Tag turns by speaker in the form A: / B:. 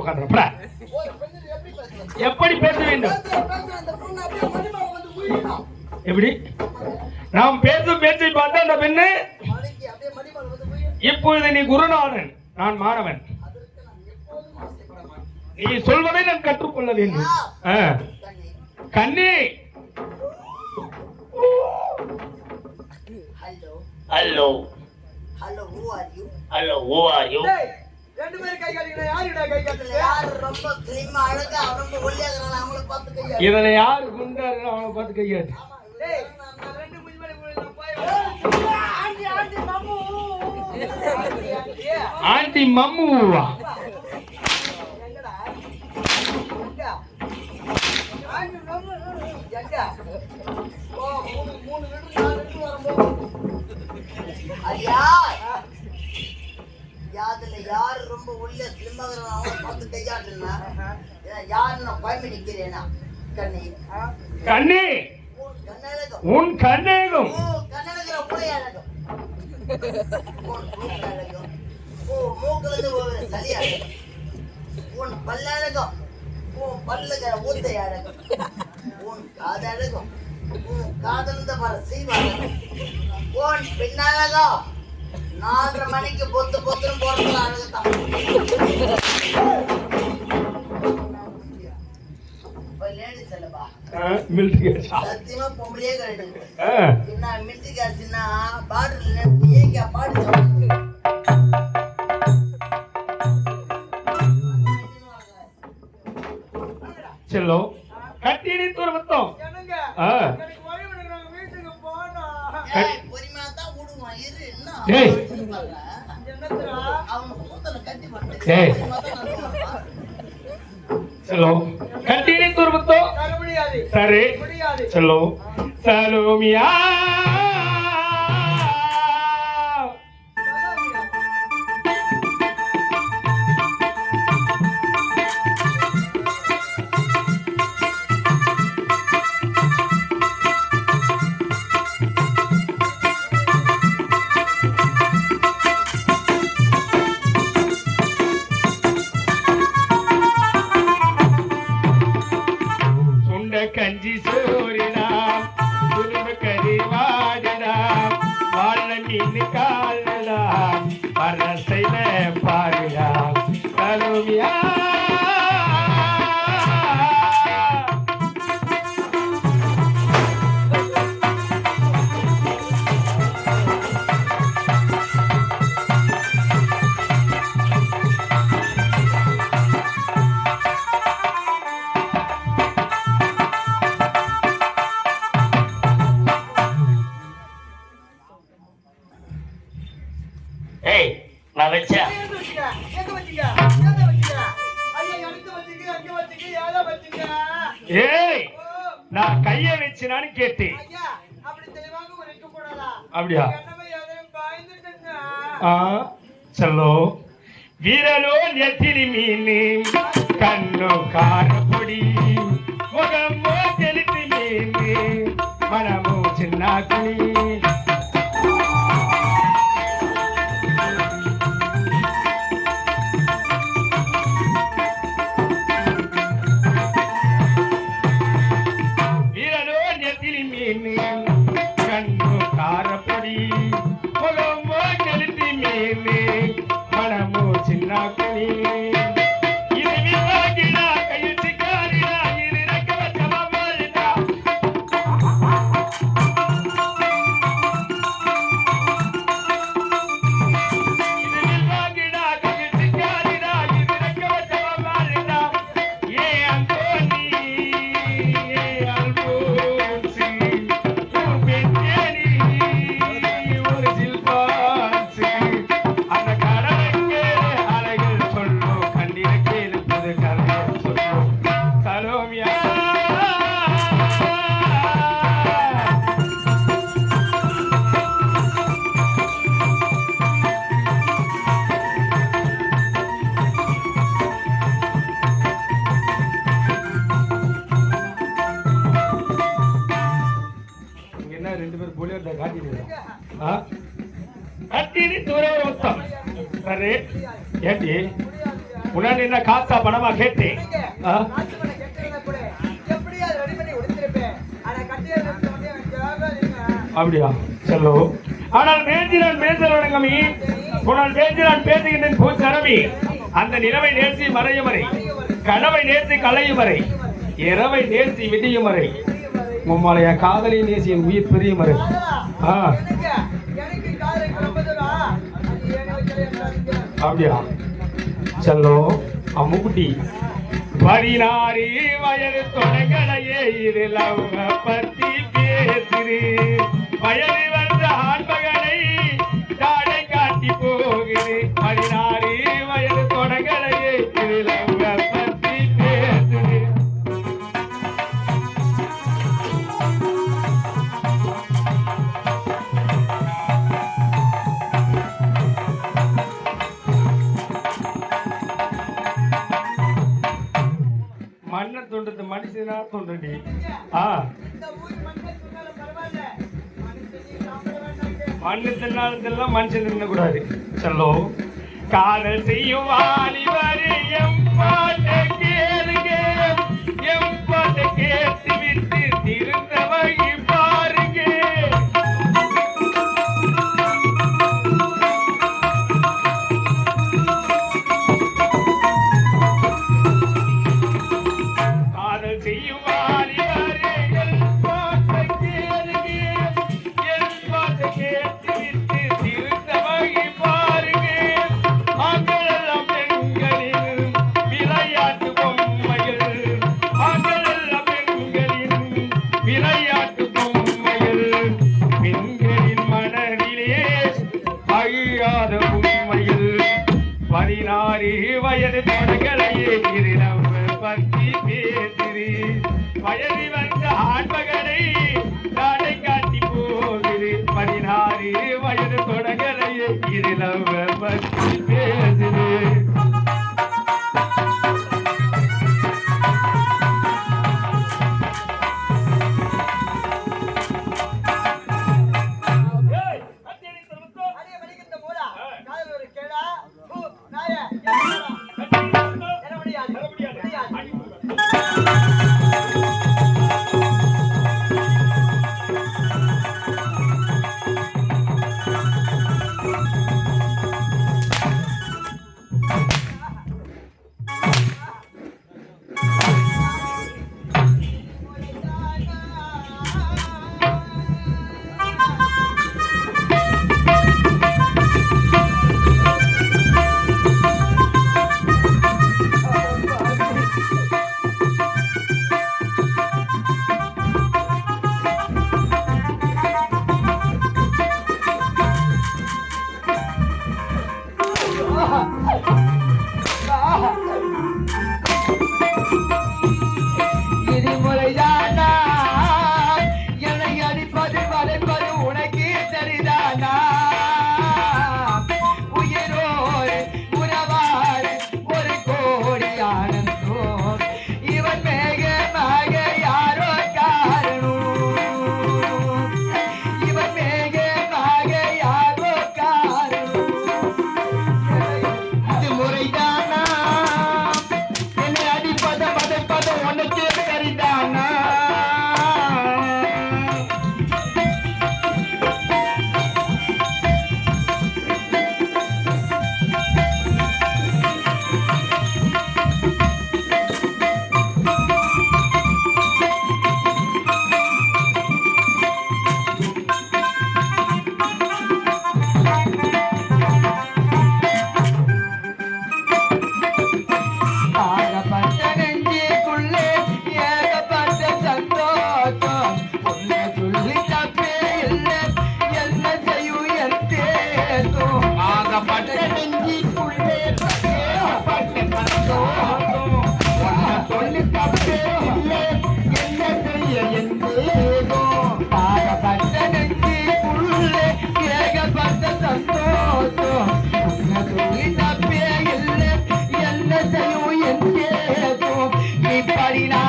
A: உட்காந்துறப்ப எப்படி பேச வேண்டும்? எப்படி நாம் பேசும் பேச்சை பார்த்தா அந்த பெண்ணு இப்பொழுது நீ குருநாதன், நான் மாணவன். நீ சொல்வதை நான் கற்றுக்கொள்ள வேண்டும். கண்ணி
B: hello
C: hello who are you?
B: Hello who are you?
C: ரெண்டு பேரும் கை காட்டுங்க. யாருடா கை காட்டல? யார் ரொம்ப ஸ்லிம்மா அழகா ரொம்ப ஒல்லியாங்கறாங்க அவங்கள பார்த்து கை காட்டு.
A: இதல யார் குண்டாரு அவங்கள பார்த்து கை காட்டு.
C: டேய் நான் ரெண்டு மூஞ்சி மேல போய் ஆண்டி மம்மு.
A: ஆண்டி மம்முவா?
C: எங்கடா? ஆண்டி மம்மு எங்க? ஓ மூணு லிட்டர் 4 லிட்டர் வரும்போது ஐயா யாதுல யார் ரொம்ப உள்ள ஸ்லிம்மாகறாங்க அவங்க பார்த்து கையாட்டுனா யார் நான் பயமே நிக்கிறேனா கண்ணி
A: கண்ணி உன் கண்ணேகம்
C: கண்ணேகற புளையாடகம் ஓ மூக்குலந்து ஒரு சலியாடகம் உன் பல்லழகம் ஓ பல்லுகற ஊத்தையாடகம் உன் காதழகம் உன் காதலந்த வர சீவாடகம் உன் பின்னழகம் 4:30 மணிக்கு பொத்து பொத்துன்னு போறதுல அழகுதான். லேடிஸ் அல்லவா?
A: மிலிட்டரி
C: சத்தியமா பொம்பளையே கிடையாது. என்ன மிலிட்டரி காசுன்னா பாட்டில் ஏங்க பாட்டு
A: செல்லோ கட்டினி துரவத்தோம்.
C: பொறுமையா தான் விடுவான் இரு என்ன அவன் கூத்தல கட்டி
A: चलो कंटिन्यू कर बतो सरे चलो सलोमिया कंजी सोरिना गुरुब करी वाजना वालनी निकालना परसैले पारिया सलोमिया
B: நான் வெச்சா
A: ஏய் நான் கையை வெச்சினான்னு கேட்டேன். அப்படியா? चलो வீரலோ நெத்திலி மீனி கண்ணோ காரப்பொடி முகமோ தெளித்து மீனி மனமோ சின்ன குனி உடனே என்ன காசா பணமா கேட்டேன் ஆ? அப்படியா செல்லோ ஆனால் பேசினான் பேசலங்கமி உன்னால் பேசினான் பேசுகின்றேன் பூச்சரவி அந்த நிலவை நேர்த்தி மறையும் வரை கனவை நேர்த்தி களையும் வரை இரவை நேர்த்தி விடியும் வரை உம்மாலைய காதலை நேசி என் உயிர் பிரியும் வரை அப்படியா செல்லோ அம்முக்குட்டி 16 வயது தொடங்கலையே இதில் அவங்க பத்தி பேசுது வயது வந்த ஆண்மகனை தாடை காட்டி போகுது 16 வயது தொடங்கலையே இதில் அவங்க பத்தி பேசுது மண்ணை தோண்டது மனுஷனா தோண்டடி மண்ணு தின்னாலதெல்லாம் மனுஷன் தின்னக்கூடாது செல்லோ காதல் செய்யும் வாலிபரே எம்பாட்டை கேளுங்க எம்பாட்டை கேட்டு விட்டு திருந்த வழி பாருங்க காதல் செய்யும் வாலிபரே எம்பாட்டை கேளுங்க எம்பாட்டை கேட்டு விட்டு திருந்த வழி பாருங்க ஆண்களெல்லாம் பெண்களின் விளையாட்டு பொம்மைகள் ஆண்களெல்லாம் பெண்களின் விளையாட்டு பொம்மைகள் பெண்களின் மனதிலே அழியாத உண்மையில் 16 வயது தொடங்கலையே இருளம் பத்தி பேசுது வயது வந்த ஆண்மகனை தாடை காட்டி போகுது 16 வயது தொடங்கலையே இருளம் பத்தி பேசுது
C: Parina